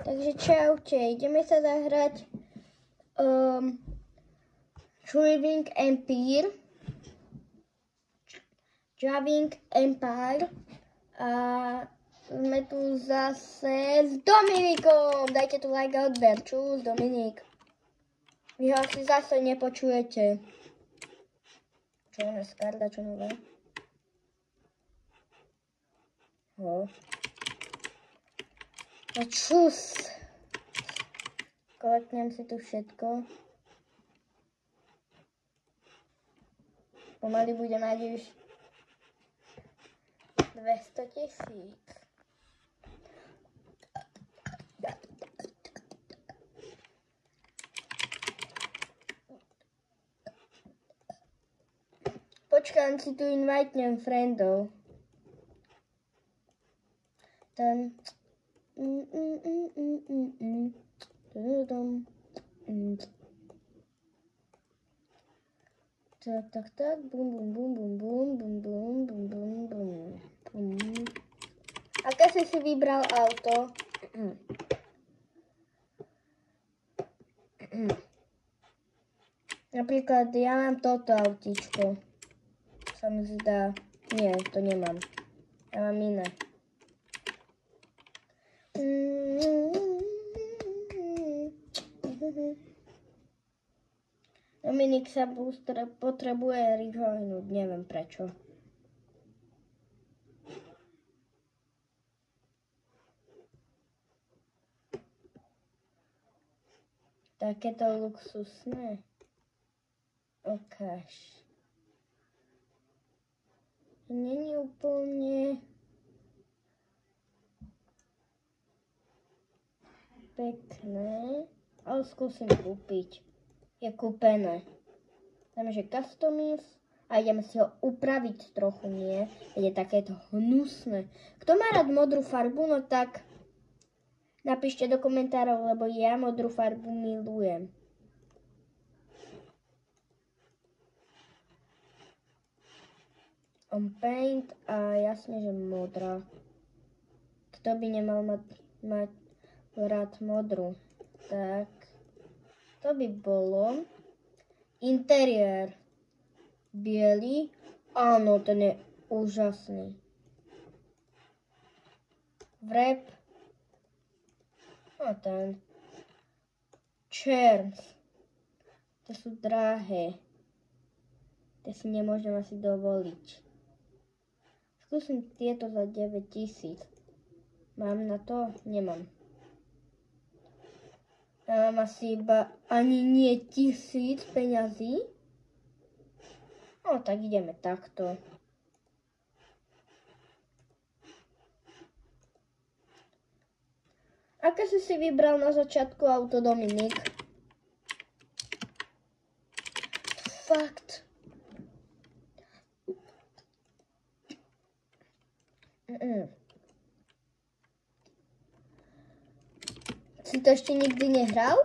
Takže čaute, ideme sa zahrať Driving Empire. A sme tu zase s Dominikom. Dajte tu like a odber. Čus, Dominik. Vy ho asi zase nepočujete. Čo je Skarda, čo nové? No čus. Koleknem si tu všetko. Pomaly bude mať už 200 000. Počkám, si tu invitnem friendov. Tam. Tak, bum, bum. Aké si vybral auto? Napríklad ja mám toto autíčko. Sa mi zdá. Nie, to nemám. Ja mám iné. Dominik sa potrebuje rýchlo minúť, neviem prečo. Takéto luxusné. Ukáž. Není úplne pekné, ale skúsim kúpiť. Je kúpené. Dáme, že customize a ideme si ho upraviť trochu, nie? Je takéto hnusné. Kto má rád modrú farbu, no tak napíšte do komentárov, lebo ja modrú farbu milujem. On paint a jasne, že modrá. Kto by nemal mať rád modrú? Tak, to by bolo interiér. Biely. Áno, ten je úžasný. Wrap. A ten. Chairs. To sú drahé. To si nemôžem asi dovoliť. Skúsim tieto za 9 000. Mám na to? Nemám. Ja mám asi iba ani nie 1000 peňazí. No tak ideme takto. Aké si vybral na začiatku auto, Dominik? Fakt. Si to ešte nikdy nehral?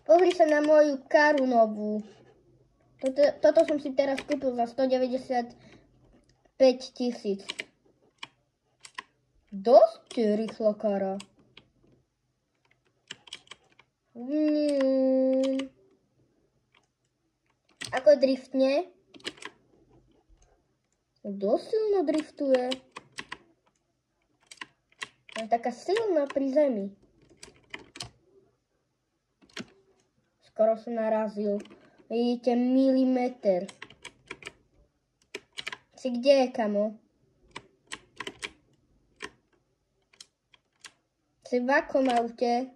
Pozri sa na moju karu novú. Toto som si teraz kúpil za 195 000. Dosť rýchlo kara. Ako driftne? Dosť silno driftuje. Je taká silná pri zemi. Skoro som narazil. Vidíte, milimeter. Si kde je, kamo? Si v akom aute?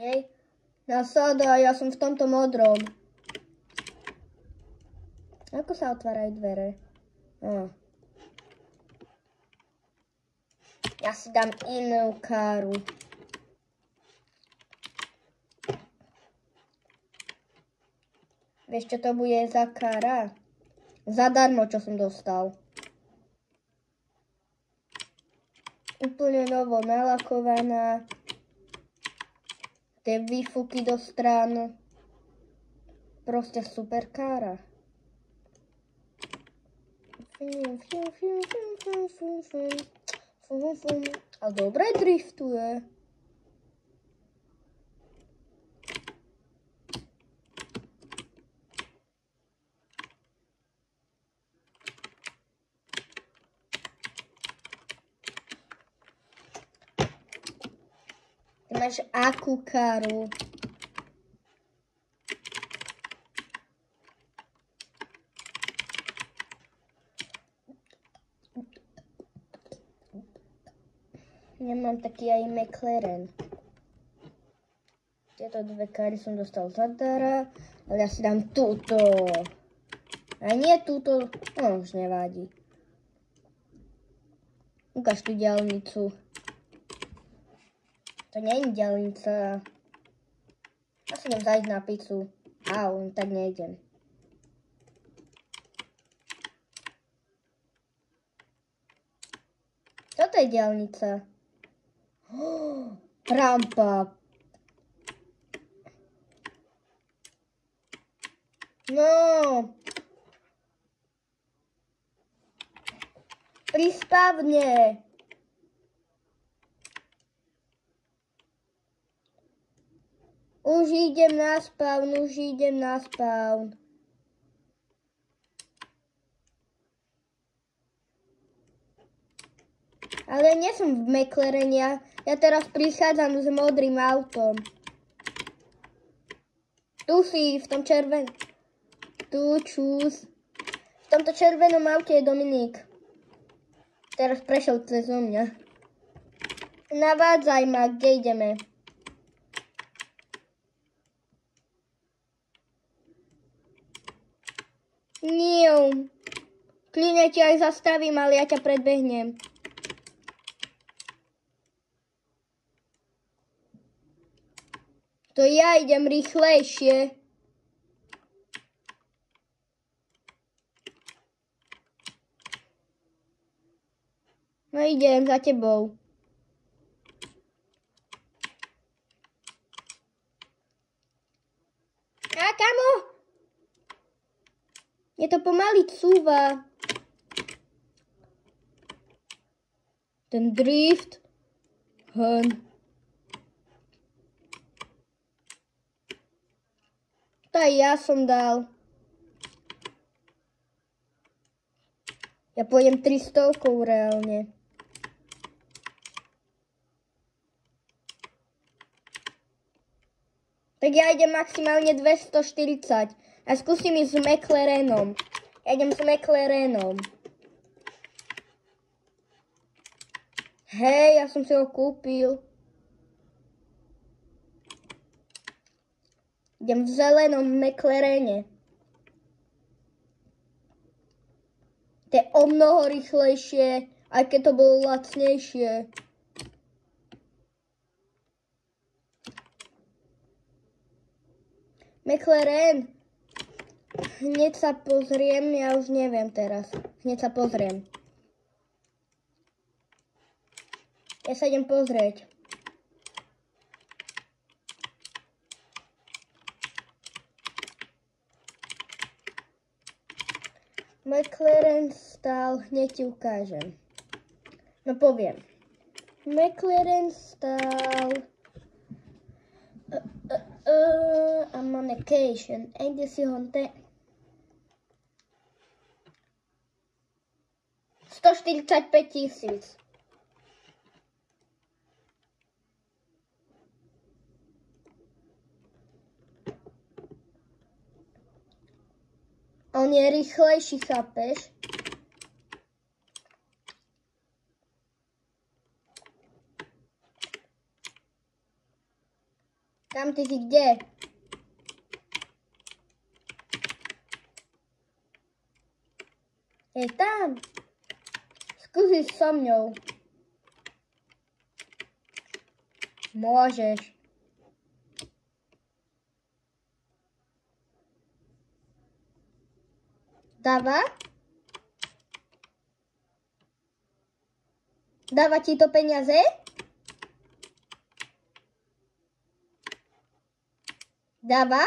Hej. Nasada, ja som v tomto modrom. Ako sa otvárajú dvere? Ja si dám inú káru. Vieš, čo to bude za kára? Zadarmo, čo som dostal. Úplne novo nalakovaná. Tie výfuky do strán. Proste super kára. A dobre driftuje. Ty máš akú káru? Nemám taký aj McLaren. Tieto dve kary som dostal zadara, ale ja si dám túto. A nie túto, no už nevadí. Ukáž tú diaľnicu. To nie je diaľnica. Ja si idem zajsť na pizzu. Au, tak nejdem. Toto je diaľnica. Rampa. No. Pristavne. Už idem na spawn, Ale nie som v McLarene, ja teraz prichádzam s modrým autom. Tu si, v tom červenom. Tu čus. V tomto červenom aute je Dominik. Teraz prešiel cez mňa. Navádzaj ma, kde ideme? Nie. Kľudne ti aj zastavím, ale ja ťa predbehnem. To ja idem rýchlejšie. No idem za tebou. A kamo? Je to pomaly cúva. Ten drift. To aj ja som dal. Ja pôjdem 300 reálne. Tak ja idem maximálne 240. A skúsim ísť s McLarenom. Ja idem s McLarenom. Hej, ja som si ho kúpil. Idem v zelenom McLarene. To je o mnoho rýchlejšie, aj keď to bolo lacnejšie. McLaren. Hneď sa pozriem, ja už neviem teraz. Hneď sa pozriem. Ja sa idem pozrieť. McLaren stál, hneď ti ukážem. No poviem. McLaren stál... I'm on vacation. Ain't this your hunter? 145 000. On je rýchlejší, chápeš? Tam ty si kde? Je tam. Skúsi so mňou. Môžeš. Dáva? Dáva ti to peniaze? Dáva?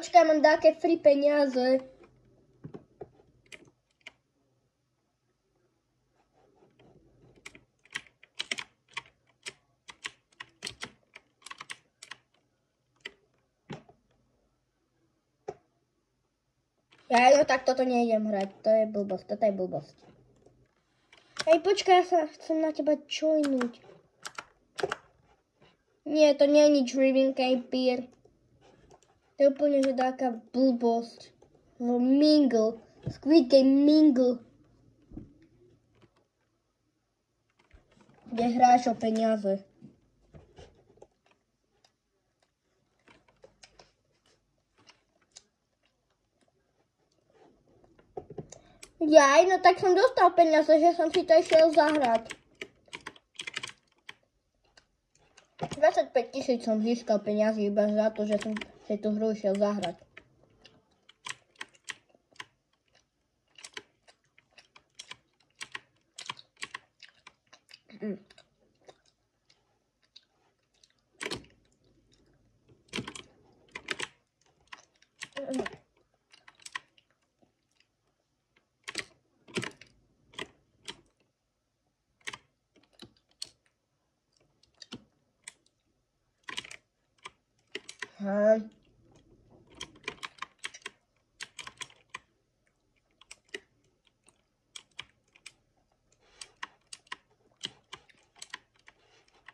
počkaj, mám také free peniaze. No tak toto nejdem hrať, to je blbosť, toto je blbosť. Hej, počkaj, ja sa chcem na teba joinúť. Nie, to nie je nič Riven Campir. To je úplne, že taká blbosť. Mingle, Squid Game Mingle. Kde hráš o peniaze. Jaj, no tak som dostal peniaze, že som si to išiel zahrať. 25 000 som získal peniazy iba za to, že som si tú hru išiel zahrať.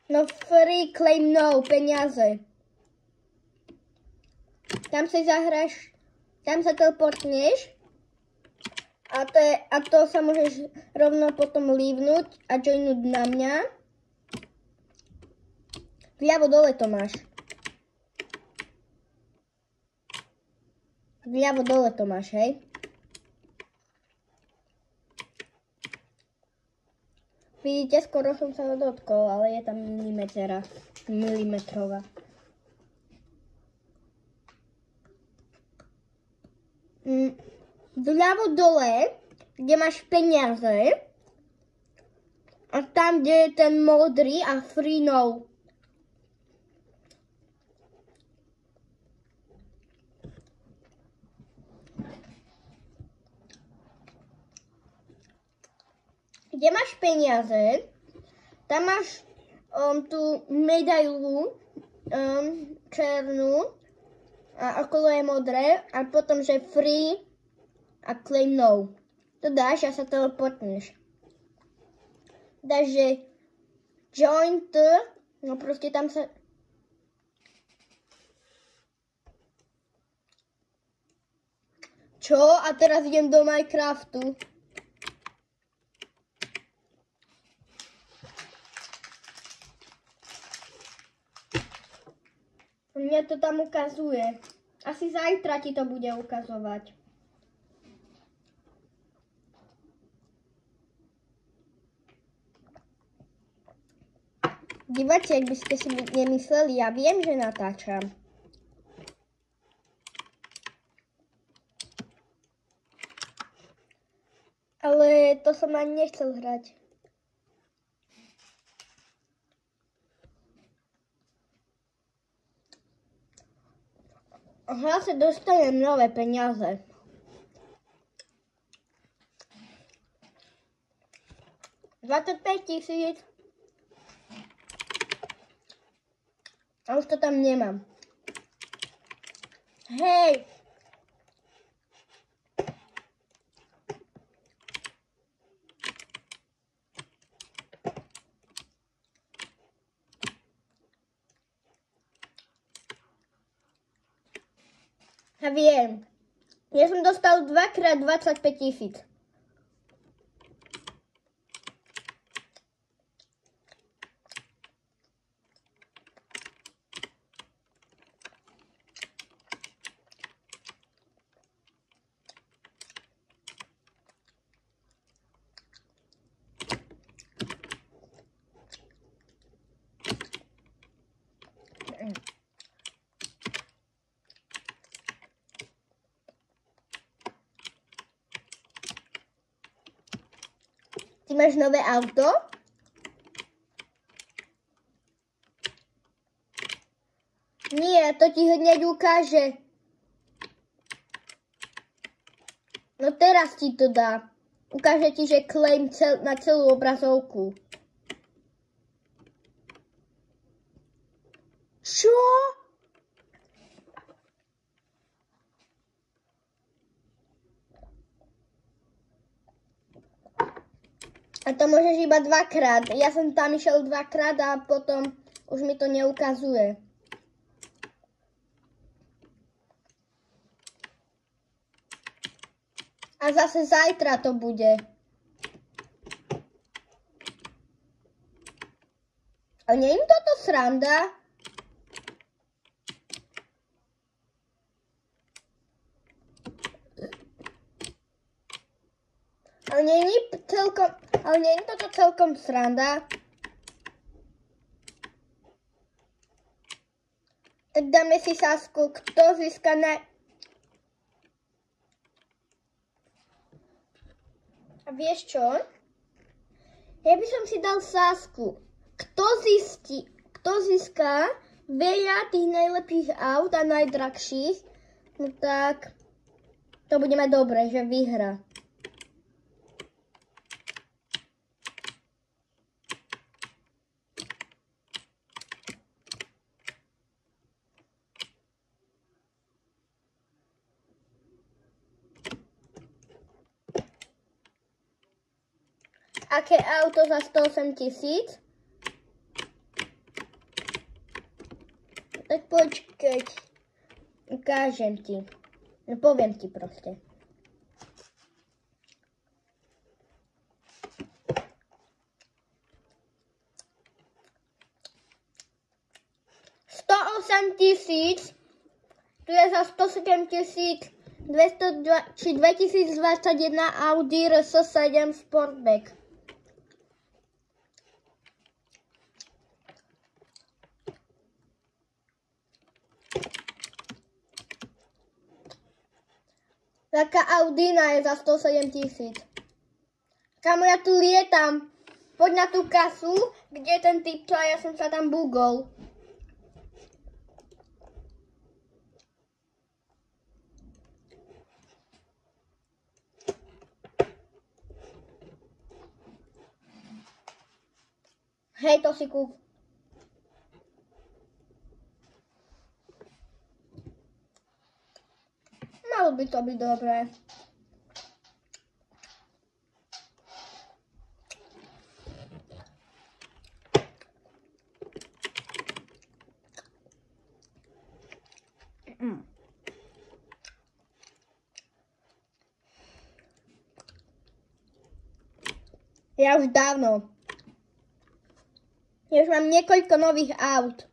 No free claim no, peniaze. Tam si zahraš, tam sa teleportneš a to sa môžeš rovno potom leavenúť a joinúť na mňa. Vľavo dole to máš. Vľavo dole to máš, hej? Vidíte, skoro som sa ho dotkol, ale je tam milimetrová. Vľavo dole, kde máš peniaze, a tam, kde je ten modrý a free no. Kde máš peniaze, tam máš tú medailu černú a okolo je modré a potom, že free a claim no. To dáš a sa teleportneš. Dáš, že join no proste tam sa... Čo? A teraz idem do Minecraftu. Mne to tam ukazuje. Asi zajtra ti to bude ukazovať. Diváci, ak by ste si nemysleli, ja viem, že natáčam. Ale to som ani nechcel hrať. Zase dostanem nové peniaze. $25 000. A už to tam nemám. Hej! Ja viem. Ja som dostal 2x 25 000. Ty máš nové auto? Nie, to ti hneď ukáže. No teraz ti to dá. Ukáže ti, že claim na celú obrazovku. Čo? A to môžeš iba dvakrát. Ja som tam išiel dvakrát a potom už mi to neukazuje. A zase zajtra to bude. A nie im toto sranda? Ale nie je toto celkom sranda. Tak dáme si sásku, kto získa A vieš čo? Ja by som si dal sásku. Kto získa veľa tých najlepších aut a najdrahších, no tak to bude mať dobre, že vyhra. Aké auto za 108 000? Tak počkať. Ukážem ti. No poviem ti proste. Tu je za 107 200 či 2021 Audi RS7 Sportback. Taká Audina je za 107 000. Kamo, ja tu lietam. Poď na tú kasu, kde je ten typ, čo ja som sa tam bugol. Hej, to si kúp. Malo by to byť dobré. Ja už dávno. Ja už mám niekoľko nových aut.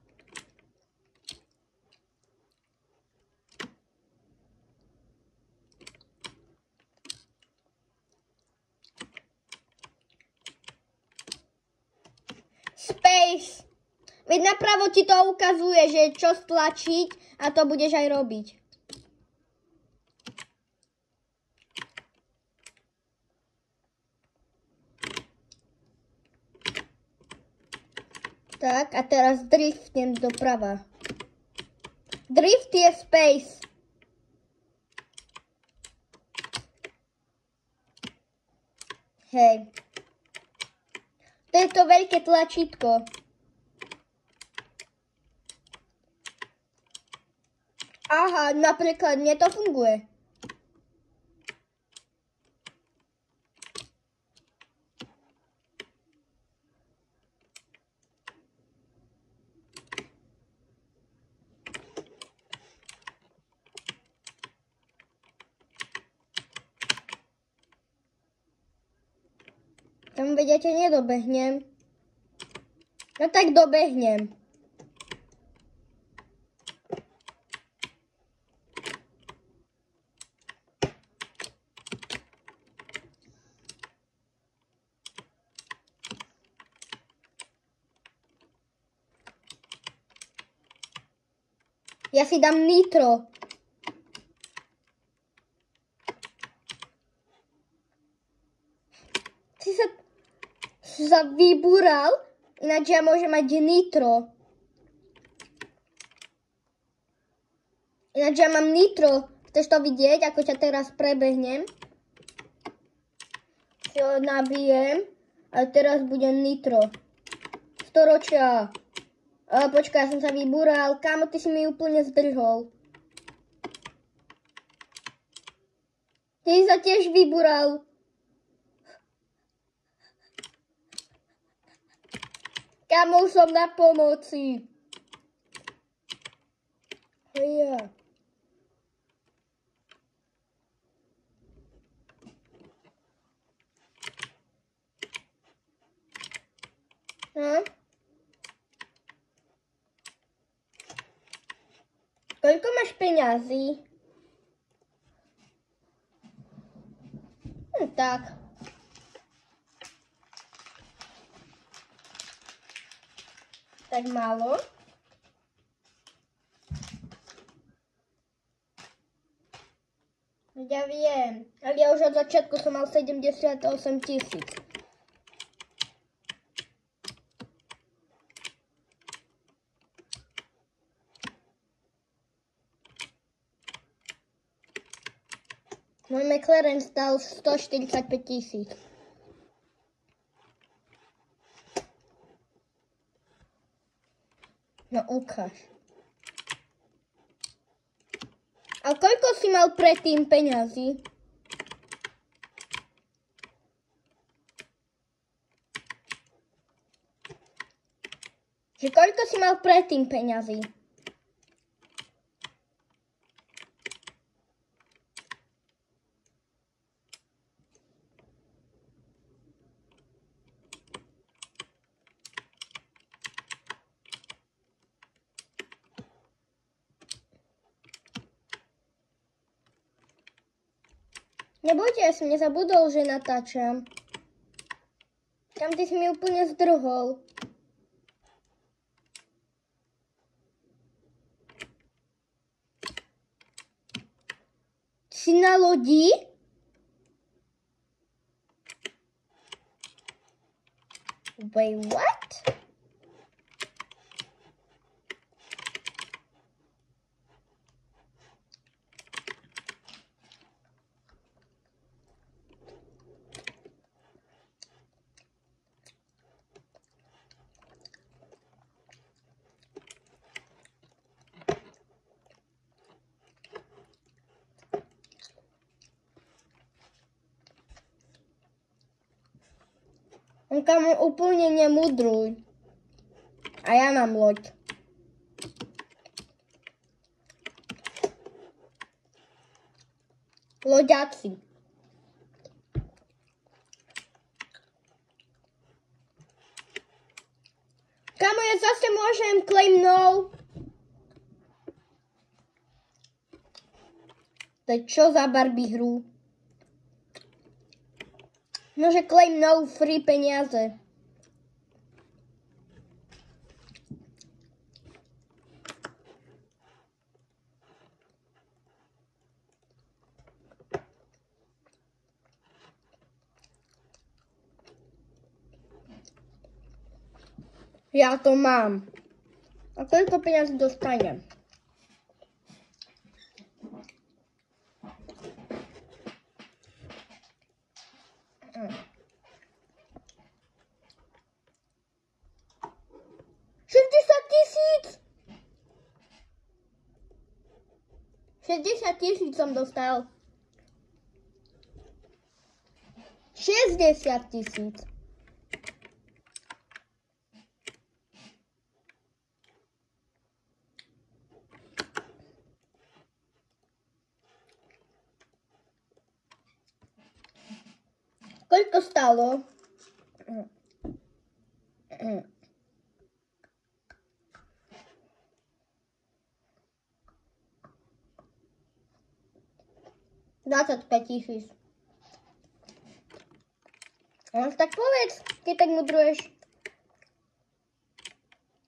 Space. Veď napravo ti to ukazuje, že čo stlačiť a to budeš aj robiť. Tak, a teraz driftnem doprava. Drift je space. Hej. To je to veľké tlačítko. Aha, napríklad mne to funguje. Tam vedete, nedobehnem. No tak dobehnem. Ja si dám nitro. Si sa vybúral, ináč ja môžem mať nitro. Ináč ja mám nitro. Chceš to vidieť, ako ťa teraz prebehnem? si ho nabijem. A teraz bude nitro. Storočia. Počkaj, ja som sa vybúral. Kámo, ty si mi úplne zdrhol. Ty sa tiež vybúral. Kámo, už som na pomoci. Ja. No. Koľko máš peňazí? Tak. Tak málo. Ja viem, ale ja už od začiatku som mal 78 000. Môj McLaren stal 145 000. No ukáž. A koľko si mal predtým peňazí? Že koľko si mal predtým peňazí? Nebojte, ja som nezabudol, že natáčam. Tam ty si mi úplne zdrhol. Si na lodi? Wait, what? Kam úplne nemudruj. A ja mám loď. Loďaci. Kamo, ja zase môžem claim no. To je čo za Barbie hru? Nože claim no free peniaze. Ja to mám. A koľko peniazí dostanem? $60 000 som dostal. 60 000. Koľko stalo? $25 000. Tak povedz, keď tak mudruješ.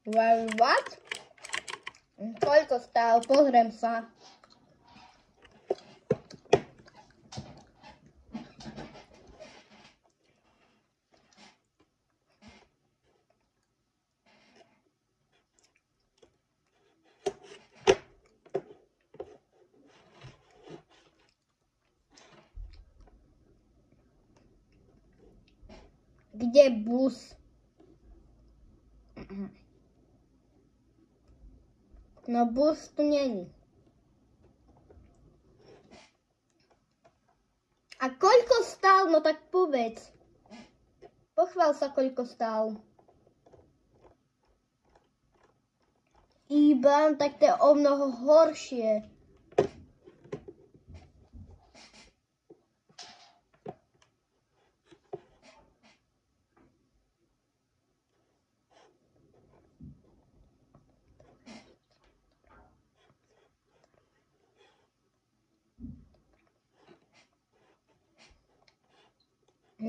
Well, what? Koľko stál? Pozriem sa. Kde bus? No bus tu není. A koľko stál? No tak povedz. Pochvál sa, koľko stál. Iba, tak to je o mnoho horšie.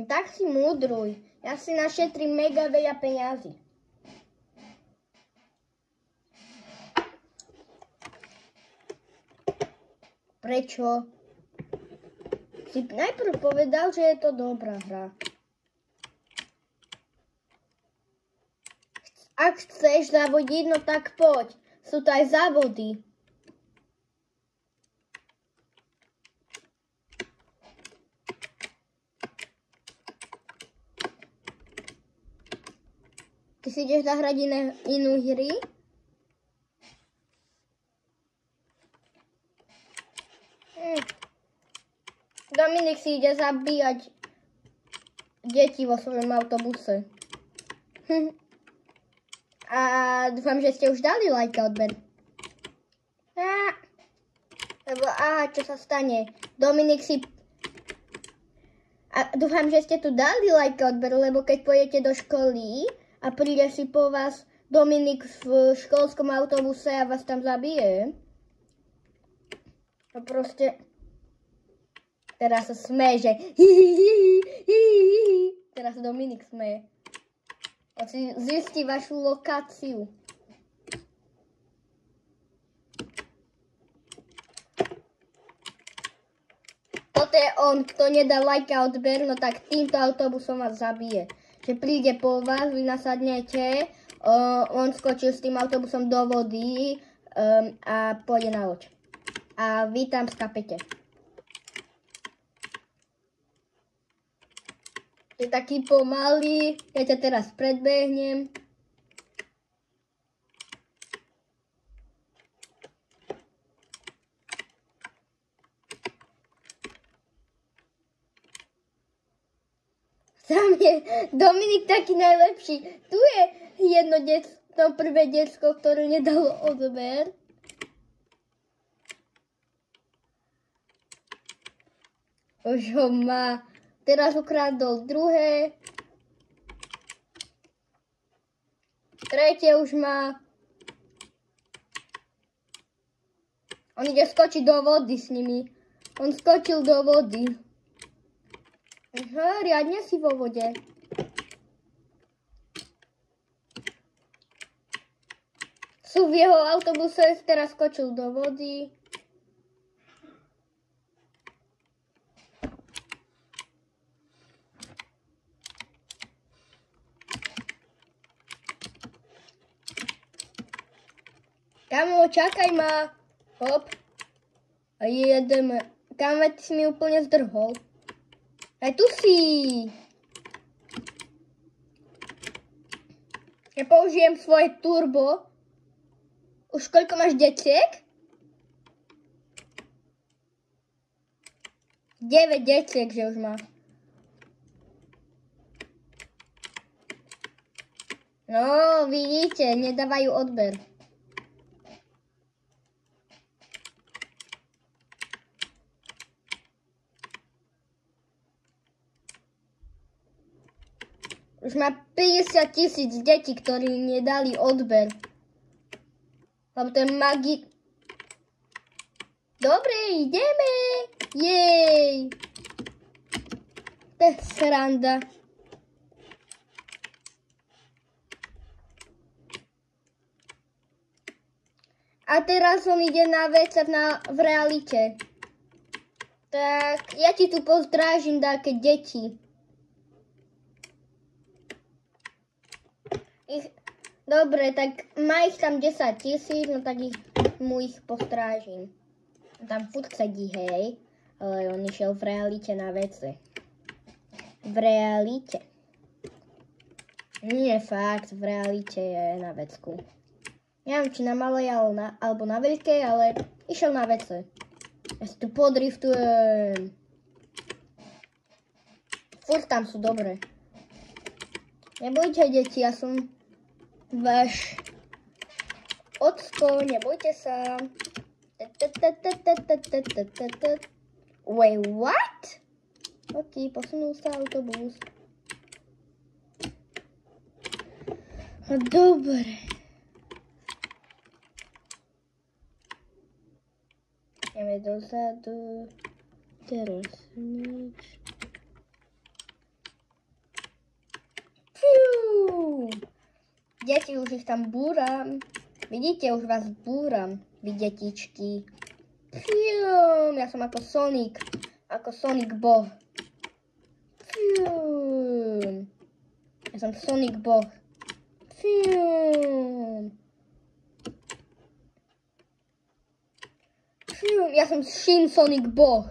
Tak si múdruj. Ja si našetrím mega veľa peňazí. Prečo? Si najprv povedal, že je to dobrá hra. Ak chceš závodiť, no tak poď. Sú to aj závody. Ty si ideš zahrať inú hry? Dominik si ide zabíjať deti vo svojom autobuse. A dúfam, že ste už dali like a odber. Lebo čo sa stane? Dominik si... A dúfam, že ste tu dali like a odber, lebo keď pôjdete do školy a príde si po vás Dominik v školskom autobuse a vás tam zabije. A proste... Teraz sa smeje, že Teraz Dominik smeje. On si zistí vašu lokáciu. Toto je on, kto nedá like a odber, no tak týmto autobusom vás zabije. Že príde po vás, vy nasadnete, on skočil s tým autobusom do vody a pôjde na loď. A vy tam skapete. Je taký pomalý, ja ťa teraz predbehnem. Tam je Dominik taký najlepší. Tu je jedno to prvé decko, ktoré nedalo odber. Už ho má. Teraz ukradol druhé. Tretie už má. On ide skočiť do vody s nimi. On skočil do vody. Riadne si vo vode. Sú v jeho autobuse, teraz skočil do vody. Kamo, čakaj ma. Hop. A jedeme. Kamo, ty si mi úplne zdrhol. Aj tu si. Ja použijem svoje turbo. Už koľko máš deciek? 9 deciek, že už má. No, vidíte, nedávajú odber. Už má 50 000 detí, ktorí nedali odber. Lebo to je Dobre, ideme. Jej. To je sranda. A teraz on ide na WC v realite. Tak, ja ti tu pozdrážim také deti. Dobre, tak má ich tam 10 000, no tak mu ich postrážim. Tam furt sedí, hej, ale on išiel v realite na WC. V realite. Nie, fakt, v realite je na vecku. Neviem, či na malej alebo na veľkej, ale išiel na vece. Ja si tu podriftujem. Furt tam sú dobré. Nebojte, deti, ja som váš ocko, nebojte sa. Wait, what? Ok, posunul sa autobus. Dobre. Ideme dozadu. Teraz nič. Fiu. Deti, už ich tam búram. Vidíte, už vás búram, vy detičky. Fiu. Ja som ako Sonic. Ako Sonic Boh. Fiu. Ja som Sonic Boh. Fiu. Fiu. Ja som Shin Sonic Boh.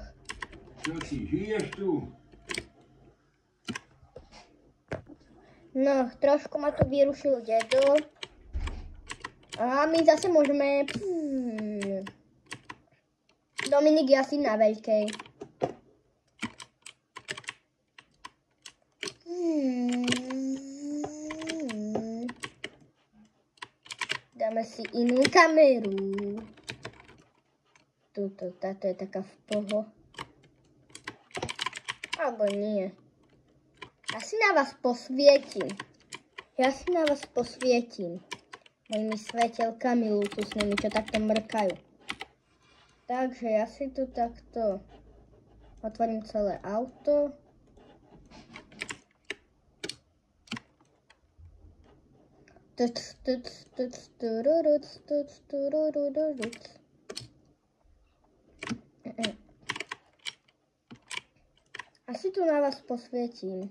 Čo si, žiješ tu? No, trošku ma tu vyrušil dedo. A my zase môžeme... Dominik je asi na veľkej. Dáme si inú kameru. Táto je taká v poho. Alebo nie. Ja si na vás posvietim. Mojimi svetelkami luxusnými, čo takto mrkajú. Takže ja si tu takto otvorím celé auto. Asi tu na vás posvietím.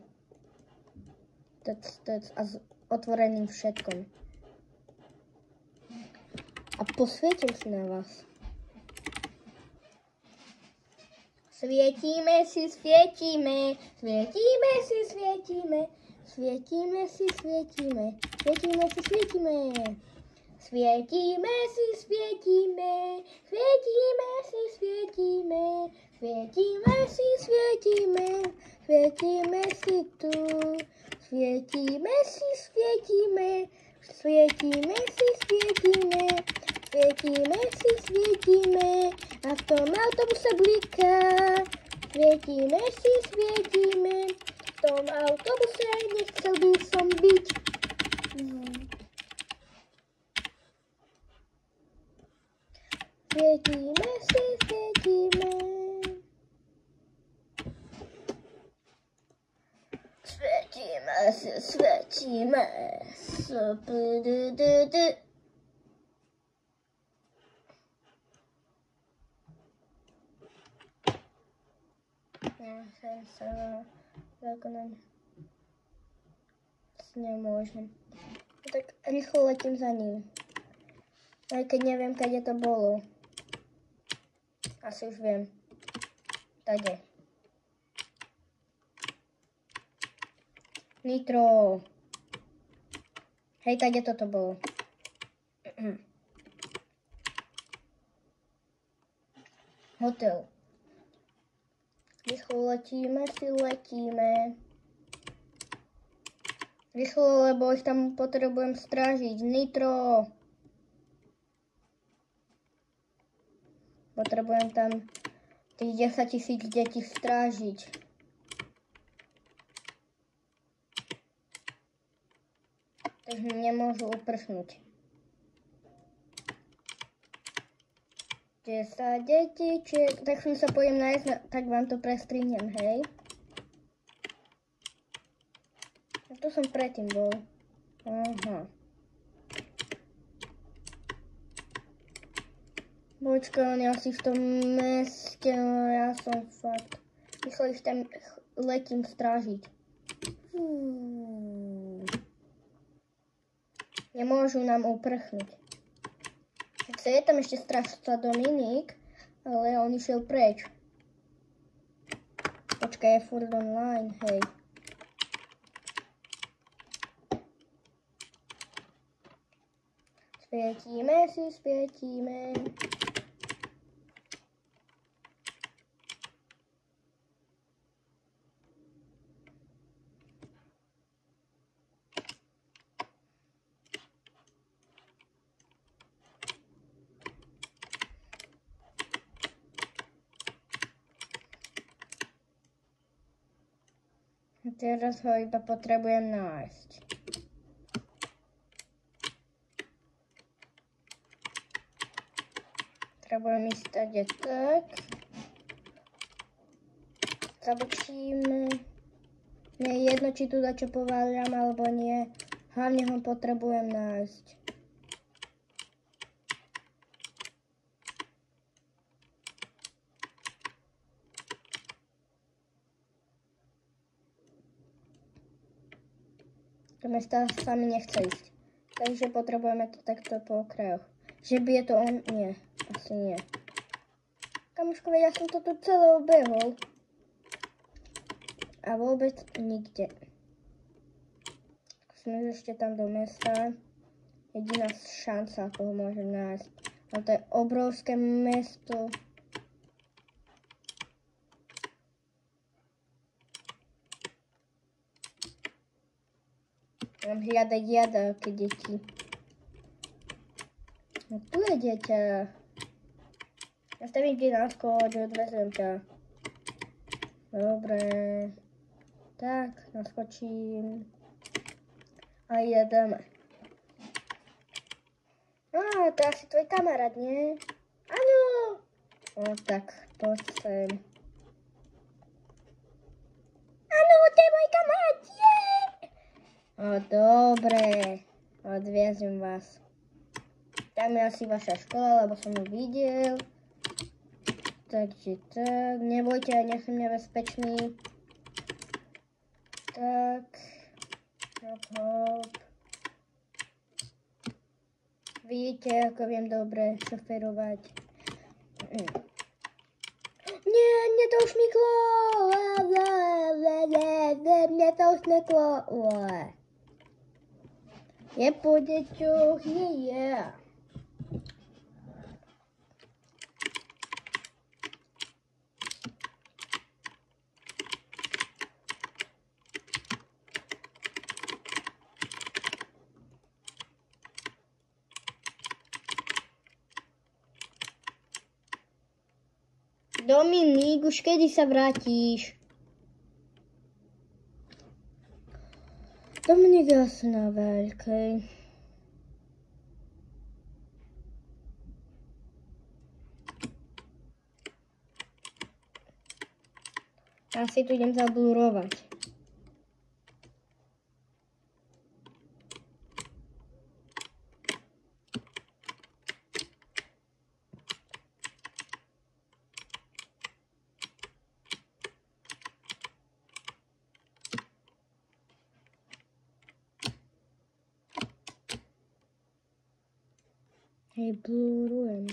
A s otvoreným všetkom. A posvietil si na vás. Svietíme si, svietíme. Svietíme si, svietíme. Svietíme si, svietíme. Svietíme si, svietíme. Svietíme si, svietíme. Svietíme si, svietíme. Svietíme si, svietíme. Svietíme si tu. Svietíme si, svietíme. Svietíme si, svietíme. Svietíme si, svietíme. A v tom autobuse bliká. Svietíme si, svietíme. V tom autobuse nechcel by som byť. Svietíme si, svietíme. Svietíme si, svietíme. Ja sa zakonať nemôžem. Tak rýchlo letím za ním. Aj keď neviem, kde to bolo. Asi už viem. Tade. Nitro. Hej, tade toto bolo. Hotel. Rýchlo letíme si, letíme. Rýchlo, lebo ich tam potrebujem strážiť. Nitro. Potrebujem tam tých 10 000 detí strážiť. Takže nemôžu uprchnúť. 10 detičiek. Tak som sa pojem nájsť, tak vám to prestrihnem, hej. A tu som predtým bol. Aha. Počkaj, on je asi v tom meste, no ja som fakt. Rýchlo ich tam letím strážiť. Nemôžu nám uprchnúť. Je tam ešte strážca Dominik, ale on išiel preč. Počkaj, je furt online, hej. Spietíme. Teraz ho iba potrebujem nájsť. Potrebujem ísť tady tak. Zabočíme. Nie je jedno, či tu dačo pováľam, alebo nie. Hlavne ho potrebujem nájsť. To mesta sa mi nechce ísť. Takže potrebujeme to takto po okrajoch. Že by je to on? Nie. Asi nie. Kamoškové, ja som to tu celé obehol. A vôbec nikde. Sme ešte tam do mesta. Jediná šanca, ako ho môžem nájsť. Ale to je obrovské mesto. Mám hľadať jadáky deti. No tu je dieťa. Nastavím ti na skoč, odvezem ťa. Dobre. Tak, naskočím. A jedeme. Á, to je asi tvoj kamarát, nie? Áno. No tak, poď sem. Áno, to je môj kamarát, O, dobre. Odviezem vás. Tam je asi vaša škola, lebo som ju videl. Takže tak. Nebojte, ja som nebezpečný. Tak. Hop, hop. Vidíte, ako viem dobre šoferovať. Nie, mne to ušmyklo. Mne to ušmyklo. Je po deťoch, je. Dominik, už kedy sa vrátiš? Dominik je asi na veľkej. Asi tu idem zablurovať. Hej, blurujem.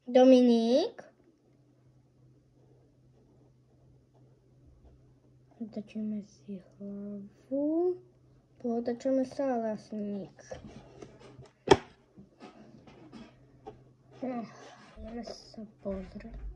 Dominik? Otočíme si hlavu. Pootočíme sa, ale asi nik. Ideme sa pozrieť.